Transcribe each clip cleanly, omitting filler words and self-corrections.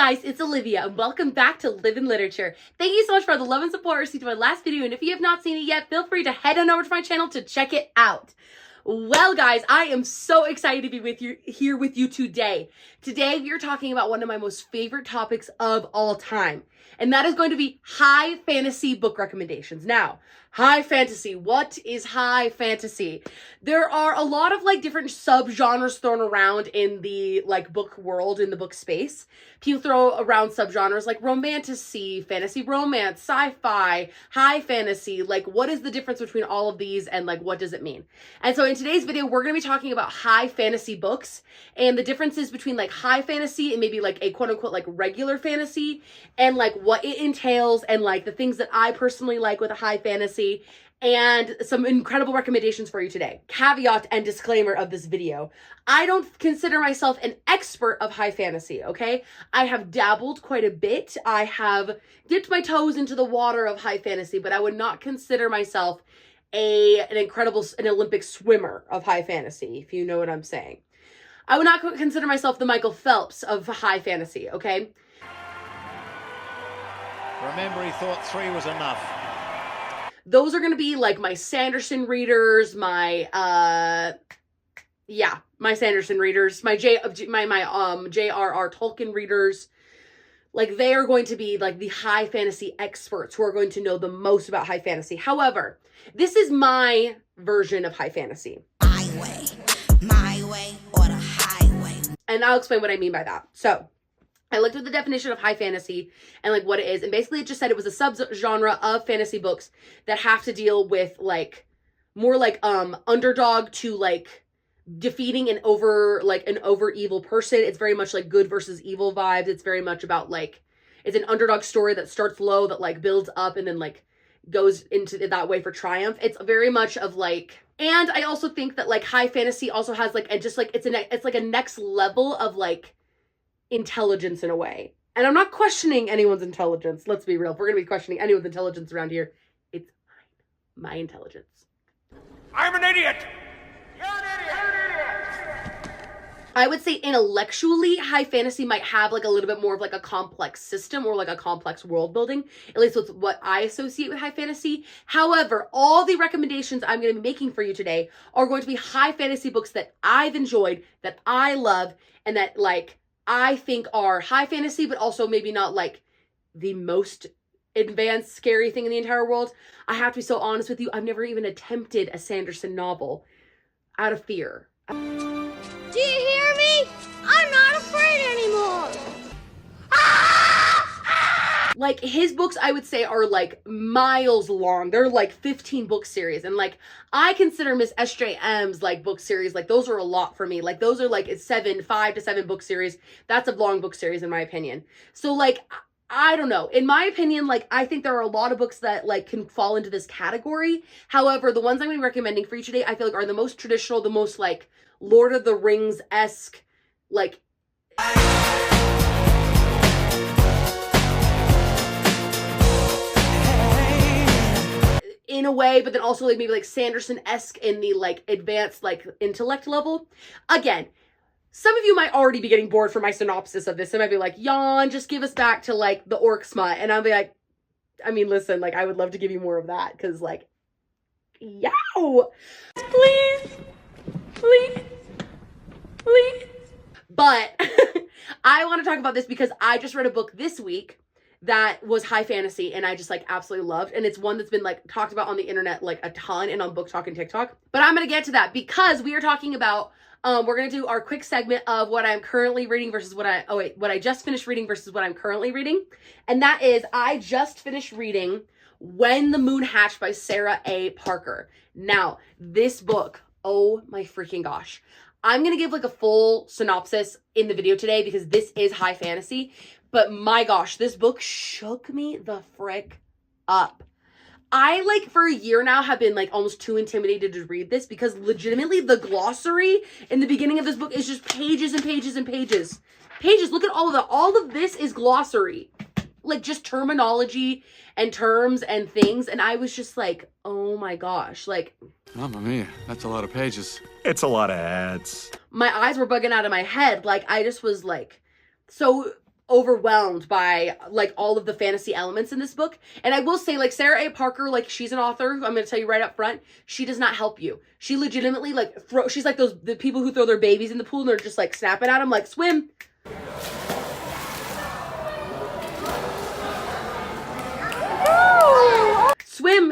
guys, it's Olivia and welcome back to Live in Literature. Thank you so much for the love and support received in my last video, and if you have not seen it yet, feel free to head on over to my channel to check it out. Well guys, I am so excited to be here with you today. Today we are talking about one of my most favorite topics of all time, and that is going to be high fantasy book recommendations. Now, high fantasy, what is high fantasy? There are a lot of different subgenres thrown around in the book world, in the book space. People throw around subgenres like romantasy, fantasy romance, sci-fi, high fantasy. What is the difference between all of these and what does it mean? And so in today's video, we're going to be talking about high fantasy books and the differences between high fantasy and maybe a quote unquote regular fantasy, and what it entails, and the things that I personally like with a high fantasy, and some incredible recommendations for you today. Caveat and disclaimer of this video: I don't consider myself an expert of high fantasy, okay? I have dabbled quite a bit. I have dipped my toes into the water of high fantasy, but I would not consider myself an Olympic swimmer of high fantasy, if you know what I'm saying. I would not consider myself the Michael Phelps of high fantasy, okay? Remember, he thought 3 was enough. Those are going to be my Sanderson readers, my Sanderson readers, my J.R.R. Tolkien readers. They are going to be the high fantasy experts who are going to know the most about high fantasy. However, this is my version of high fantasy. My way or the highway. And I'll explain what I mean by that. So, I looked at the definition of high fantasy and what it is, and basically it just said it was a subgenre of fantasy books that have to deal with more underdog to defeating an over evil person. It's very much good versus evil vibes. It's very much about it's an underdog story that starts low, that builds up and then goes into that way for triumph. It's very much of and I also think that high fantasy also has it's a next level of intelligence in a way. And I'm not questioning anyone's intelligence. Let's be real. If we're going to be questioning anyone's intelligence around here, it's my intelligence. I'm an idiot! You're an idiot! I would say intellectually, high fantasy might have a little bit more of a complex system or a complex world building. At least with what I associate with high fantasy. However, all the recommendations I'm going to be making for you today are going to be high fantasy books that I've enjoyed, that I love, and that I think are high fantasy, but also maybe not the most advanced, scary thing in the entire world. I have to be so honest with you, I've never even attempted a Sanderson novel out of fear. Do you hear me? I'm not afraid anymore. His books, I would say, are miles long. They're 15 book series. And I consider Miss SJM's book series, those are a lot for me. Those are 5 to 7 book series. That's a long book series in my opinion. So I don't know. In my opinion, I think there are a lot of books that can fall into this category. However, the ones I'm going to be recommending for you today, I feel are the most traditional, the most Lord of the Rings-esque, in a way, but then also maybe Sanderson-esque in the advanced intellect level. Again, some of you might already be getting bored from my synopsis of this. They might be yawn, just give us back to the orc smut. And I'll be I mean, listen, I would love to give you more of that, because yow! Please! But I want to talk about this because I just read a book this week that was high fantasy and I just absolutely loved, and it's one that's been talked about on the internet a ton and on Book Talk and TikTok. But I'm gonna get to that because we are talking about we're gonna do our quick segment of what I'm currently reading versus what I just finished reading versus what I'm currently reading. And that is, I just finished reading When the Moon Hatched by Sarah A. Parker. Now, this book, oh my freaking gosh. I'm going to give a full synopsis in the video today because this is high fantasy. But my gosh, this book shook me the frick up. I for a year now have been almost too intimidated to read this because legitimately the glossary in the beginning of this book is just pages and pages and pages. Look at all of that. All of this is glossary. Just terminology and terms and things. And I was just oh my gosh, Mamma mia, that's a lot of pages. It's a lot of ads. My eyes were bugging out of my head. I just was so overwhelmed by like all of the fantasy elements in this book. And I will say, like, Sarah A. Parker, like, she's an author, I'm gonna tell you right up front, she does not help you. She legitimately like she's like the people who throw their babies in the pool and they're just like snapping at them like, swim.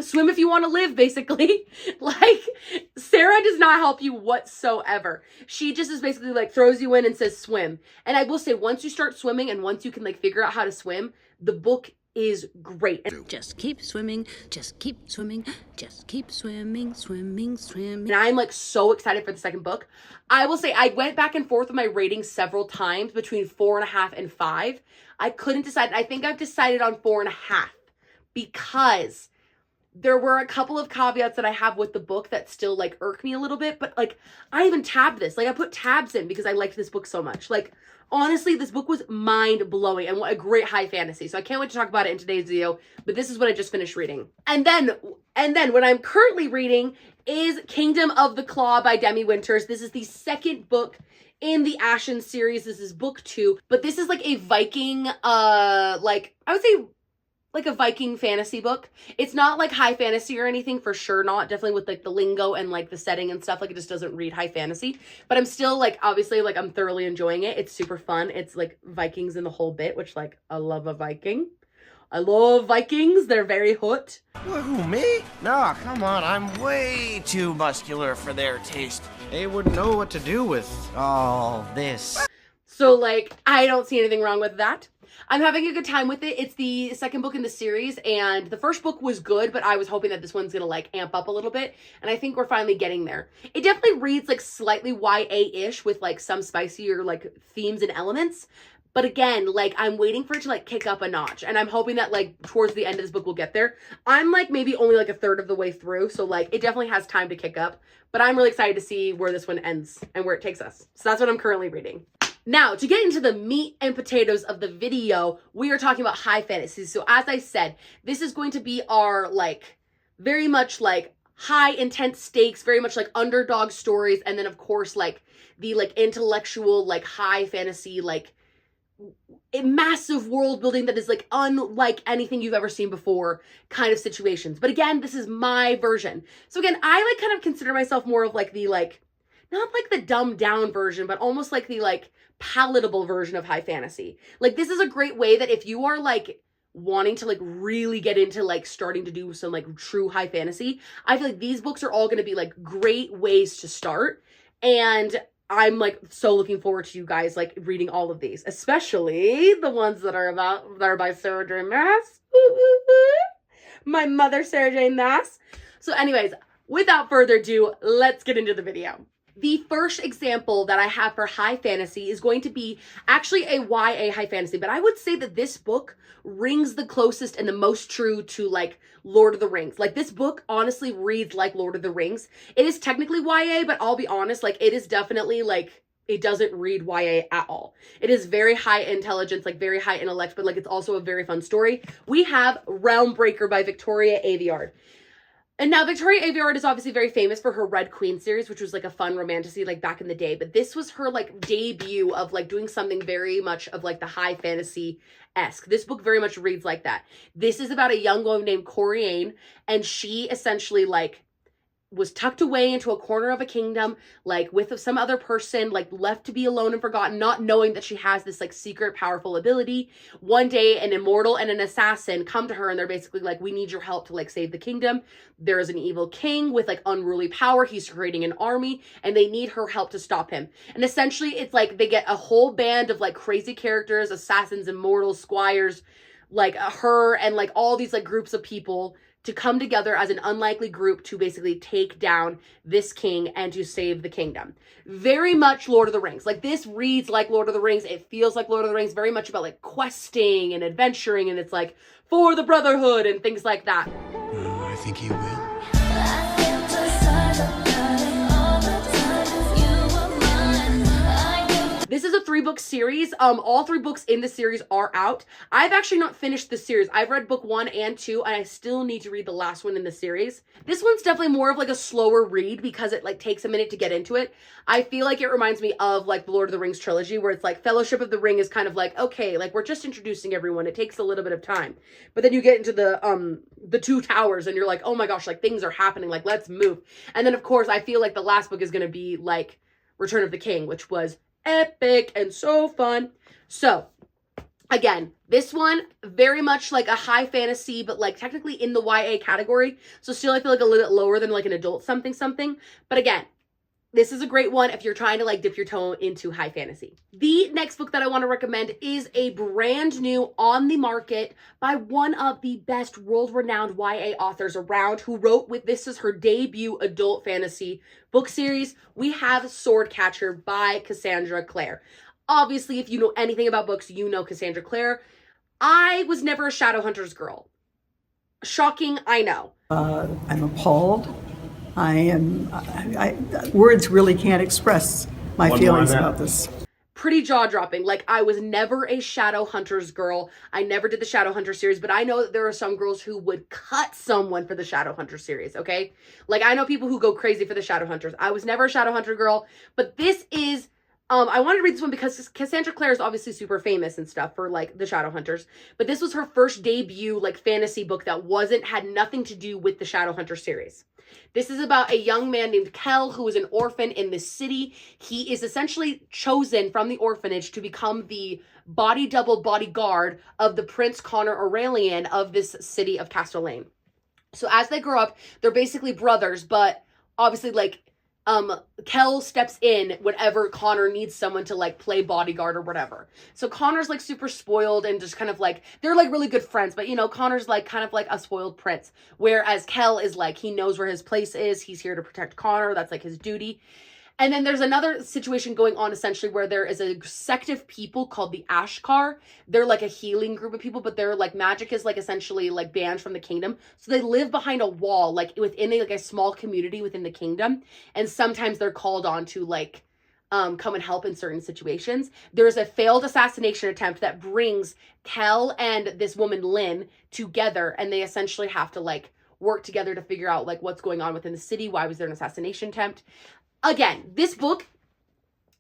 Swim if you want to live, basically. Like, Sarah does not help you whatsoever. She just is basically like throws you in and says swim. And I will say, once you start swimming and once you can like figure out how to swim, the book is great. Just keep swimming, just keep swimming, just keep swimming, swimming, swimming. And I'm like so excited for the second book. I will say I went back and forth with my ratings several times between 4.5 and 5. I couldn't decide. I think I've decided on 4.5 because there were a couple of caveats that I have with the book that still like irk me a little bit, but like I even tabbed this. Like I put tabs in because I liked this book so much. Like honestly, this book was mind blowing and what a great high fantasy. So I can't wait to talk about it in today's video, but this is what I just finished reading. And then what I'm currently reading is Kingdom of the Claw by Demi Winters. This is the second book in the Ashen series. This is book 2, but this is like a Viking, like I would say like a Viking fantasy book. It's not like high fantasy or anything, for sure not. Definitely with like the lingo and like the setting and stuff, like it just doesn't read high fantasy. But I'm still like, obviously, like I'm thoroughly enjoying it. It's super fun. It's like Vikings in the whole bit, which like I love a Viking. I love Vikings. They're very hot. Who, me? No, come on. I'm way too muscular for their taste. They wouldn't know what to do with all this. So like, I don't see anything wrong with that. I'm having a good time with it. It's the second book in the series, and the first book was good, but I was hoping that this one's gonna like amp up a little bit, and I think we're finally getting there. It definitely reads like slightly YA-ish with like some spicier like themes and elements, but again, like I'm waiting for it to like kick up a notch, and I'm hoping that like towards the end of this book we'll get there. I'm like maybe only like a third of the way through, so like it definitely has time to kick up, but I'm really excited to see where this one ends and where it takes us. So that's what I'm currently reading. Now, to get into the meat and potatoes of the video, we are talking about high fantasy. So as I said, this is going to be our like very much like high intense stakes, very much like underdog stories, and then of course like the like intellectual like high fantasy like massive world building that is like unlike anything you've ever seen before kind of situations. But again, this is my version. So again, I like kind of consider myself more of like the like not like the dumbed down version, but almost like the like palatable version of high fantasy. Like this is a great way that if you are like wanting to like really get into like starting to do some like true high fantasy, I feel like these books are all going to be like great ways to start. And I'm like so looking forward to you guys like reading all of these, especially the ones that are by Sarah J. Maas. My mother, Sarah J. Maas. So anyways, without further ado, let's get into the video. The first example that I have for high fantasy is going to be actually a YA high fantasy, but I would say that this book rings the closest and the most true to like Lord of the Rings. Like this book honestly reads like Lord of the Rings. It is technically YA, but I'll be honest, like it is definitely like, it doesn't read YA at all. It is very high intelligence, like very high intellect, but like it's also a very fun story. We have Realmbreaker by Victoria Aveyard. And now Victoria Aveyard is obviously very famous for her Red Queen series, which was like a fun romantasy like back in the day. But this was her like debut of like doing something very much of like the high fantasy-esque. This book very much reads like that. This is about a young woman named Coriane, and she essentially like was tucked away into a corner of a kingdom, like with some other person, like left to be alone and forgotten, not knowing that she has this like secret powerful ability. One day an immortal and an assassin come to her and they're basically like, we need your help to like save the kingdom. There is an evil king with like unruly power. He's creating an army and they need her help to stop him. And essentially it's like they get a whole band of like crazy characters, assassins, immortals, squires, like her and like all these like groups of people to come together as an unlikely group to basically take down this king and to save the kingdom. Very much Lord of the Rings. Like this reads like Lord of the Rings. It feels like Lord of the Rings, very much about like questing and adventuring, and it's like for the Brotherhood and things like that. I think he will. This is a 3-book series. All 3 books in the series are out. I've actually not finished the series. I've read book 1 and 2, and I still need to read the last one in the series. This one's definitely more of like a slower read because it like takes a minute to get into it. I feel like it reminds me of like the Lord of the Rings trilogy, where it's like Fellowship of the Ring is kind of like, okay, like we're just introducing everyone. It takes a little bit of time. But then you get into the 2 towers and you're like, oh my gosh, like things are happening, like let's move. And then of course, I feel like the last book is going to be like Return of the King, which was epic and so fun. So again, this one very much like a high fantasy, but like technically in the YA category. So still I feel like a little bit lower than like an adult something. But again, this is a great one if you're trying to like dip your toe into high fantasy. The next book that I want to recommend is a brand new on the market by one of the best world-renowned YA authors around, who wrote with, this is her debut adult fantasy book series. We have Swordcatcher by Cassandra Clare. Obviously, if you know anything about books, you know Cassandra Clare. I was never a Shadowhunters girl. Shocking, I know. I'm appalled. Words really can't express my feelings about this. Pretty jaw-dropping. Like, I was never a Shadowhunters girl. I never did the Shadowhunter series, but I know that there are some girls who would cut someone for the Shadowhunter series, okay? Like, I know people who go crazy for the Shadowhunters. I was never a Shadowhunter girl, but this is... I wanted to read this one because Cassandra Clare is obviously super famous and stuff for like the Shadowhunters, but this was her first debut like fantasy book that had nothing to do with the Shadowhunter series. This is about a young man named Kel who is an orphan in this city. He is essentially chosen from the orphanage to become the double bodyguard of the Prince Connor Aurelian of this city of Castellane. So as they grow up, they're basically brothers, but obviously like Kel steps in whenever Connor needs someone to like play bodyguard or whatever. So Connor's like super spoiled and just kind of like, they're like really good friends, but you know, Connor's like kind of like a spoiled prince. Whereas Kel is like, he knows where his place is. He's here to protect Connor. That's like his duty. And then there's another situation going on essentially where there is a sect of people called the Ashkar. They're like a healing group of people, but their like magic is like essentially like banned from the kingdom. So they live behind a wall, like within a small community within the kingdom. And sometimes they're called on to like come and help in certain situations. There's a failed assassination attempt that brings Kel and this woman Lynn together, and they essentially have to like work together to figure out like what's going on within the city. Why was there an assassination attempt? Again, this book,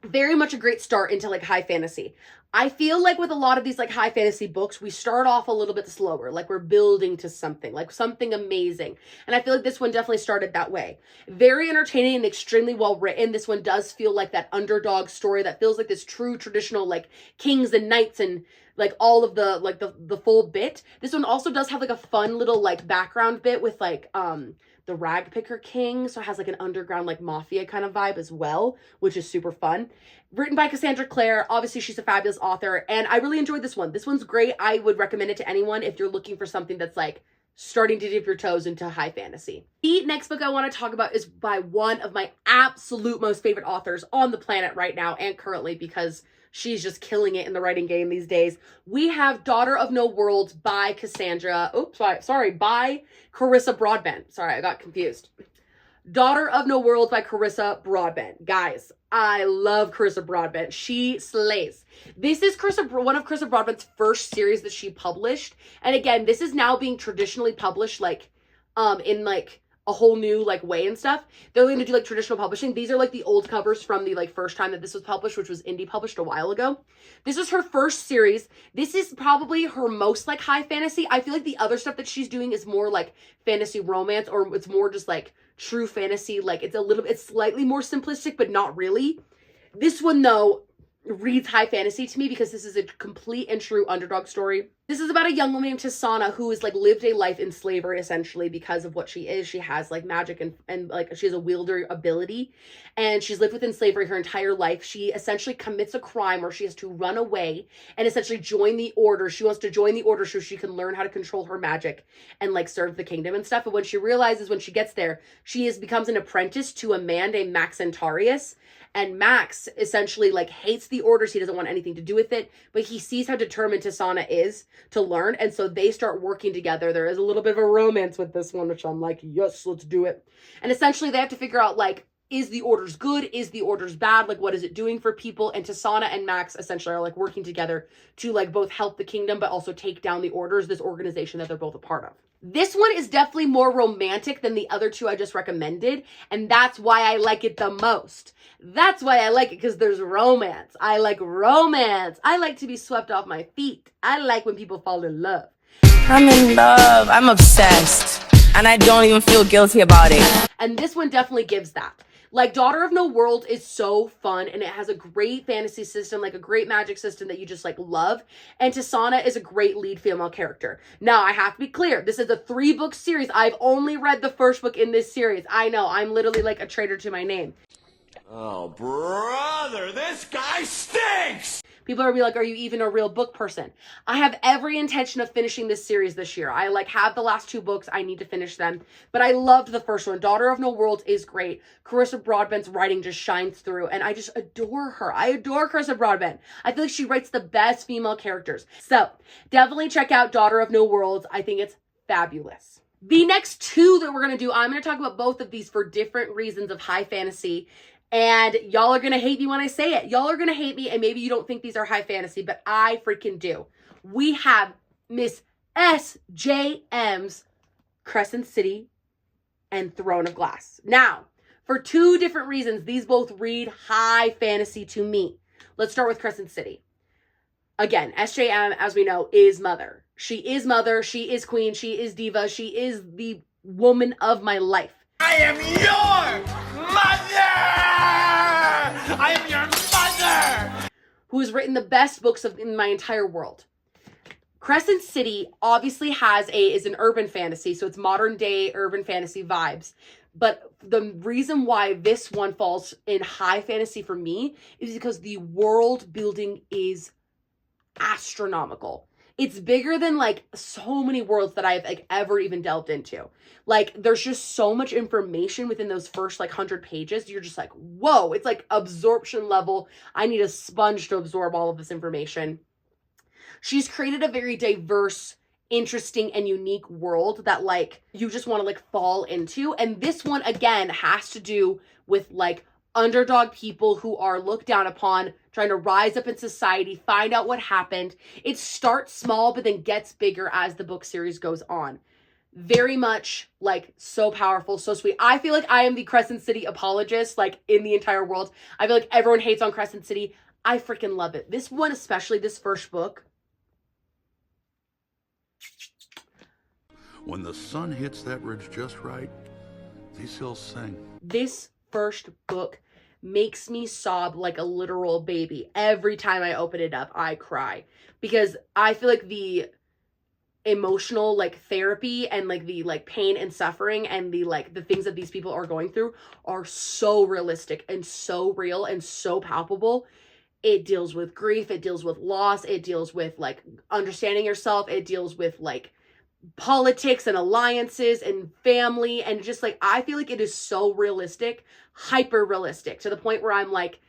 very much a great start into like high fantasy. I feel like with a lot of these like high fantasy books, we start off a little bit slower, like we're building to something, like something amazing. And I feel like this one definitely started that way. Very entertaining and extremely well written. This one does feel like that underdog story that feels like this true traditional like kings and knights and like all of the like the full bit. This one also does have like a fun little like background bit with like the Rag Picker King, so it has like an underground like mafia kind of vibe as well, which is super fun. Written by Cassandra Clare. Obviously she's a fabulous author, and I really enjoyed this one. This one's great. I would recommend it to anyone if you're looking for something that's like starting to dip your toes into high fantasy. The next book I want to talk about is by one of my absolute most favorite authors on the planet right now and currently, because she's just killing it in the writing game these days. We have Daughter of No Worlds by by Carissa Broadbent. Sorry, I got confused. Daughter of No Worlds by Carissa Broadbent. Guys, I love Carissa Broadbent. She slays. This is one of Carissa Broadbent's first series that she published. And again, this is now being traditionally published like in like a whole new like way and stuff. They're going to do like traditional publishing. These are like the old covers from the like first time that this was published, which was indie published a while ago. This is her first series. This is probably her most like high fantasy. I feel like the other stuff that she's doing is more like fantasy romance, or it's more just like true fantasy. Like it's slightly more simplistic, but not really. This one though reads high fantasy to me because this is a complete and true underdog story. This is about a young woman named Tisana who has like lived a life in slavery essentially because of what she is. She has like magic and like she has a wielder ability, and she's lived within slavery her entire life. She essentially commits a crime where she has to run away and essentially join the order. She wants to join the order so she can learn how to control her magic and like serve the kingdom and stuff. But when she realizes when she gets there, she becomes an apprentice to a man named Max Antarius. And Max essentially like hates the orders. He doesn't want anything to do with it, but he sees how determined Tisana is to learn. And so they start working together. There is a little bit of a romance with this one, which I'm like, yes, let's do it. And essentially they have to figure out like is the orders good? Is the orders bad? Like, what is it doing for people? And Tasana and Max essentially are like working together to like both help the kingdom, but also take down the orders, this organization that they're both a part of. This one is definitely more romantic than the other two I just recommended. And that's why I like it the most. That's why I like it, because there's romance. I like romance. I like to be swept off my feet. I like when people fall in love. I'm in love. I'm obsessed. And I don't even feel guilty about it. And this one definitely gives that. Like, Daughter of No World is so fun, and it has a great fantasy system, like a great magic system that you just like love. And Tasana is a great lead female character. Now, I have to be clear. This is a 3-book series. I've only read the first book in this series. I know, I'm literally like a traitor to my name. Oh, brother, this guy stinks! People are gonna be like, are you even a real book person? I have every intention of finishing this series this year. I like have the last 2 books. I need to finish them. But I loved the first one. Daughter of No World is great. Carissa Broadbent's writing just shines through. And I just adore her. I adore Carissa Broadbent. I feel like she writes the best female characters. So definitely check out Daughter of No Worlds. I think it's fabulous. The next 2 that we're going to do, I'm going to talk about both of these for different reasons of high fantasy. And y'all are going to hate me when I say it. Y'all are going to hate me, and maybe you don't think these are high fantasy, but I freaking do. We have Miss SJM's Crescent City and Throne of Glass. Now, for 2 different reasons, these both read high fantasy to me. Let's start with Crescent City. Again, SJM, as we know, is mother. She is mother. She is queen. She is diva. She is the woman of my life. I am your mother! I am your mother! Who has written the best books in my entire world. Crescent City obviously is an urban fantasy, so it's modern day urban fantasy vibes. But the reason why this one falls in high fantasy for me is because the world building is astronomical. It's bigger than like so many worlds that I've like ever even delved into. Like, there's just so much information within those first like 100 pages. You're just like, whoa, it's like absorption level. I need a sponge to absorb all of this information. She's created a very diverse, interesting, and unique world that like you just want to like fall into. And this one again has to do with like underdog people who are looked down upon, trying to rise up in society, find out what happened. It starts small, but then gets bigger as the book series goes on. Very much like so powerful, so sweet. I feel like I am the Crescent City apologist, like in the entire world. I feel like everyone hates on Crescent City. I freaking love it. This one, especially this first book. When the sun hits that ridge just right, these hills sing. This first book makes me sob like a literal baby. Every time I open it up, I cry. Because I feel like the emotional like therapy and like the like pain and suffering and the like the things that these people are going through are so realistic and so real and so palpable. It deals with grief, it deals with loss, it deals with like understanding yourself, it deals with like politics and alliances and family, and just like I feel like it is so realistic, hyper realistic, to the point where I'm like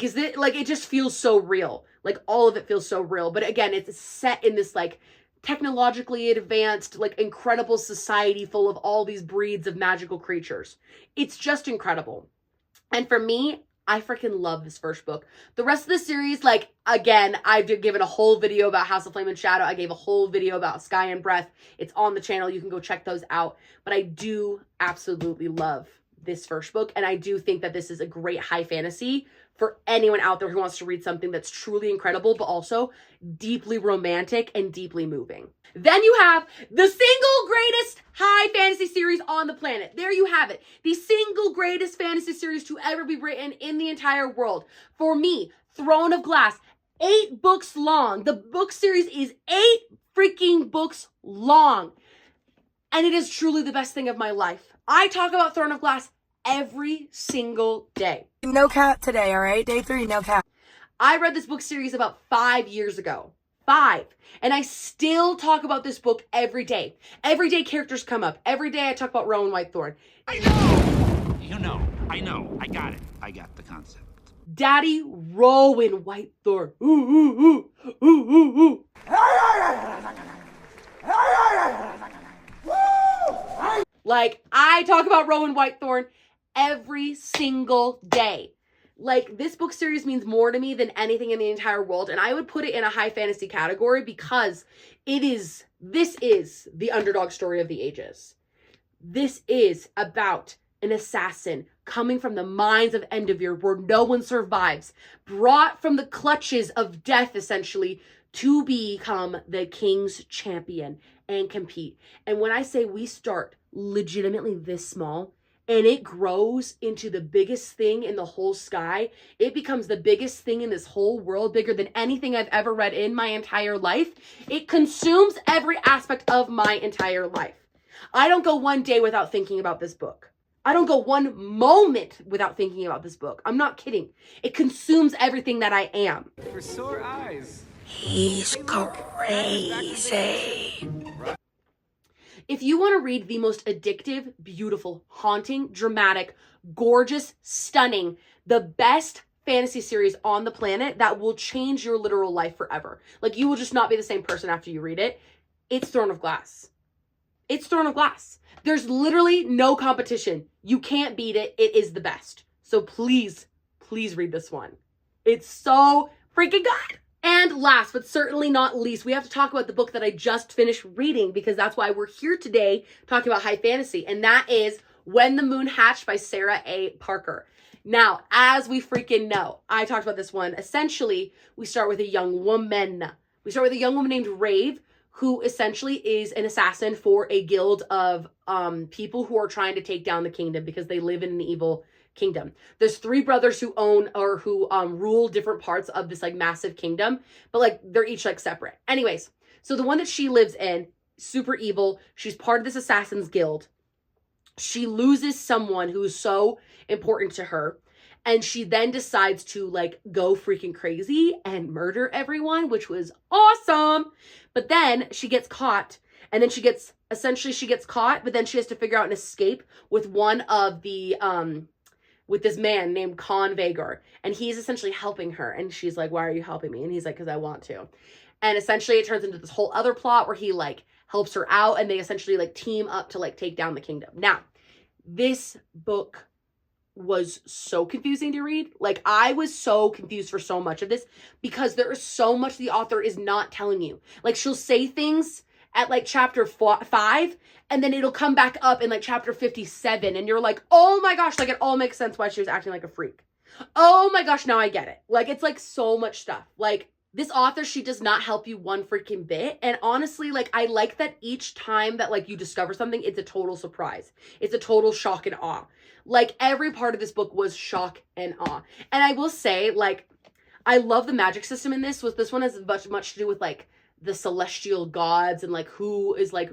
is it like it just feels so real. Like all of it feels so real. But again, it's set in this like technologically advanced, like incredible society full of all these breeds of magical creatures. It's just incredible. And for me, I freaking love this first book. The rest of the series, like, again, I've given a whole video about House of Flame and Shadow. I gave a whole video about Sky and Breath. It's on the channel. You can go check those out. But I do absolutely love this first book. And I do think that this is a great high fantasy for anyone out there who wants to read something that's truly incredible, but also deeply romantic and deeply moving. Then you have the single greatest high fantasy series on the planet. There you have it. The single greatest fantasy series to ever be written in the entire world. For me, Throne of Glass, 8 books long. The book series is 8 freaking books long. And it is truly the best thing of my life. I talk about Throne of Glass every single day. No cap today, all right? Day 3, no cap. I read this book series about 5 years ago. 5. And I still talk about this book every day. Every day characters come up. Every day I talk about Rowan Whitethorn. I know! You know, I know, I got it. I got the concept. Daddy Rowan Whitethorn. Ooh, ooh, ooh, ooh, ooh, ooh. Like, I talk about Rowan Whitethorn every single day. Like, this book series means more to me than anything in the entire world, and I would put it in a high fantasy category because this is the underdog story of the ages. This is about an assassin coming from the mines of Endervere where no one survives, brought from the clutches of death, essentially, to become the king's champion and compete. And when I say we start legitimately this small, and it grows into the biggest thing in the whole sky, it becomes the biggest thing in this whole world, bigger than anything I've ever read in my entire life. It consumes every aspect of my entire life. I don't go one day without thinking about this book. I don't go one moment without thinking about this book. I'm not kidding. It consumes everything that I am. For sore eyes. He's crazy. If you want to read the most addictive, beautiful, haunting, dramatic, gorgeous, stunning, the best fantasy series on the planet that will change your literal life forever, like you will just not be the same person after you read it, it's Throne of Glass. It's Throne of Glass. There's literally no competition. You can't beat it. It is the best. So please, please read this one. It's so freaking good. And last but certainly not least, we have to talk about the book that I just finished reading, because that's why we're here today talking about high fantasy. And that is When the Moon Hatched by Sarah A. Parker. Now, as we freaking know, I talked about this one. Essentially, we start with a young woman. We start with a young woman named Rave, who essentially is an assassin for a guild of people who are trying to take down the kingdom because they live in an evil kingdom. There's 3 brothers who own or who rule different parts of this like massive kingdom, but like they're each like separate. Anyways, so the one that she lives in, super evil. She's part of this assassin's guild. She loses someone who's so important to her, and she then decides to like go freaking crazy and murder everyone, which was awesome. But then she gets caught, and then she gets caught, but then she has to figure out an escape with one of the with this man named Con Vagar, and he's essentially helping her. And she's like, why are you helping me? And he's like, because I want to. And essentially it turns into this whole other plot where he like helps her out, and they essentially like team up to like take down the kingdom. Now, this book was so confusing to read. Like, I was so confused for so much of this because there is so much the author is not telling you. Like, she'll say things at like chapter 5, and then it'll come back up in like chapter 57, and you're like, oh my gosh, like it all makes sense why she was acting like a freak. Oh my gosh, now I get it. Like, it's like so much stuff. Like, this author, she does not help you one freaking bit. And honestly, like, I like that each time that like you discover something, it's a total surprise. It's a total shock and awe. Like, every part of this book was shock and awe. And I will say, like, I love the magic system in this. This one has much to do with like the celestial gods and like who is like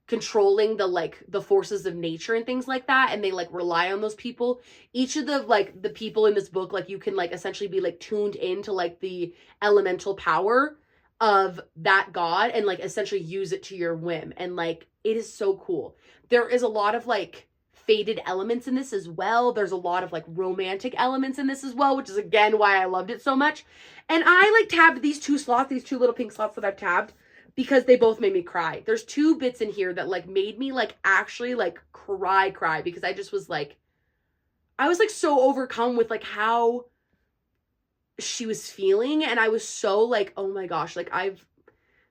controlling the forces of nature and things like that, and they like rely on those people. Each of the people in this book, like, you can like essentially be like tuned into like the elemental power of that god and like essentially use it to your whim, and like it is so cool. There is a lot of like faded elements in this as well. There's a lot of like romantic elements in this as well, which is again why I loved it so much. And I like tabbed these 2 slots, these 2 little pink slots that I've tabbed, because they both made me cry. There's 2 bits in here that like made me like actually like cry because I just was like, I was like so overcome with like how she was feeling, and I was so like, oh my gosh, like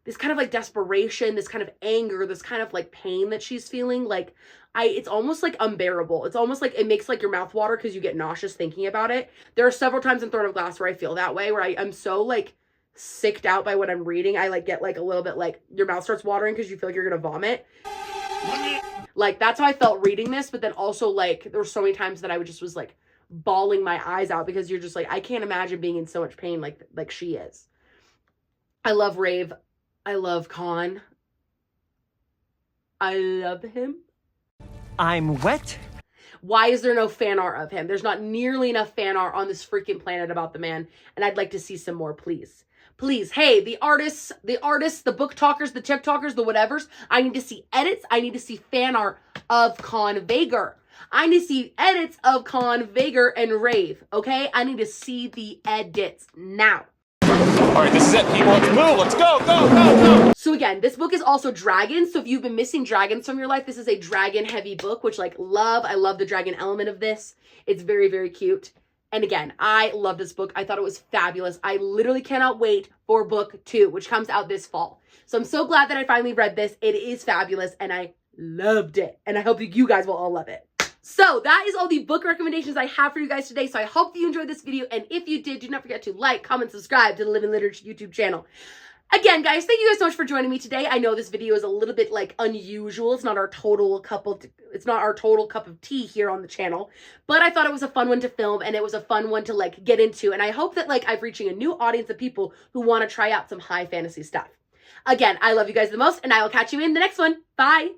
this kind of like desperation, this kind of anger, this kind of like pain that she's feeling, like it's almost like unbearable. It's almost like it makes like your mouth water because you get nauseous thinking about it. There are several times in Throne of Glass where I feel that way, where I'm so like sicked out by what I'm reading. I like get like a little bit like your mouth starts watering because you feel like you're gonna vomit. Like, that's how I felt reading this. But then also like there were so many times that I was like bawling my eyes out because you're just like, I can't imagine being in so much pain like she is. I love Rave. I love Con. I love him. I'm wet. Why is there no fan art of him? There's not nearly enough fan art on this freaking planet about the man, and I'd like to see some more, please. Please, hey, the artists, the book talkers, the TikTokers, the whatevers, I need to see edits. I need to see fan art of Con Vagar. I need to see edits of Con Vagar and Rave, okay? I need to see the edits now. All right, this is it, people. Let's move. Let's go, go, go, go. So again, this book is also dragons. So if you've been missing dragons from your life, this is a dragon heavy book, which I love the dragon element of this. It's very, very cute. And again, I love this book. I thought it was fabulous. I literally cannot wait for book 2, which comes out this fall. So I'm so glad that I finally read this. It is fabulous and I loved it. And I hope you guys will all love it. So that is all the book recommendations I have for you guys today. So I hope you enjoyed this video. And if you did, do not forget to like, comment, subscribe to the Living Literature YouTube channel. Again, guys, thank you guys so much for joining me today. I know this video is a little bit unusual. It's not our total cup of tea here on the channel, but I thought it was a fun one to film and it was a fun one to get into. And I hope that I'm reaching a new audience of people who want to try out some high fantasy stuff. Again, I love you guys the most and I will catch you in the next one. Bye.